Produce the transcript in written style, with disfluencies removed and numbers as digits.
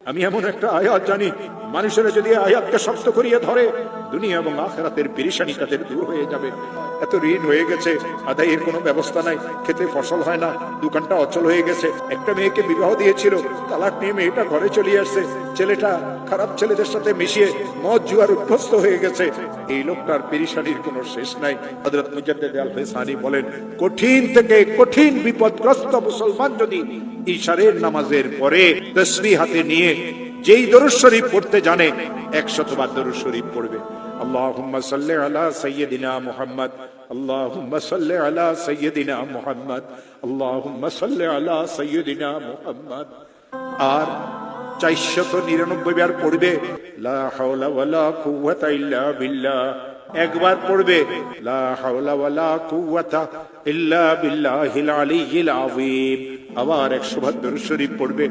আমি এমন একটা আয়াত জানি, মানুষেরা যদি আয়াতকে শক্ত করিয়ে ধরে, দুনিয়া এবং আখিরাতের পেরেশানি তাদের দূর হয়ে যাবে। এত ঋণ হয়ে গেছে, আদায়ের কোনো ব্যবস্থা নাই, খেতে ফসল হয় না, দোকানটা অচল হয়ে গেছে। একটা মেয়েকে বিবাহ দিয়েছিল, তালাক নিয়ে মেয়েটা ঘরে চলে আসছে, ছেলেটা খারাপ ছেলেদের সাথে মিশিয়ে মদ জুয়ার অভ্যস্ত হয়ে গেছে। এই লোকটার পেরেশানির কোনো শেষ নাই। হযরত মুজাদ্দিদ আল-ফিসানি বলেন, কঠিন থেকে কঠিন বিপদগ্রস্ত মুসলমান যদি ইশারের নামাজের পরে তাসবিহ হাতে নিয়ে যেই দরুদ শরীফ পড়তে জানে, 100 বার দরুদ শরীফ পড়বে। আল্লাহুম্মা সাল্লি আলা সাইয়্যিদিনা মুহাম্মদ, আল্লাহুম্মা সাল্লি আলা সাইয়্যিদিনা মুহাম্মদ, আল্লাহুম্মা সাল্লি আলা সাইয়্যিদিনা মুহাম্মদ। আর 499 বার পড়বে লা হাওলা ওয়ালা কুওয়াতা ইল্লা বিল্লাহ। একবার পড়বে লা হাওলা ওয়ালা কুওয়াতা ইল্লা বিল্লাহিল আলিয়্যিল আযীম। আবার 100 বার দরুদ শরীফ পড়বে।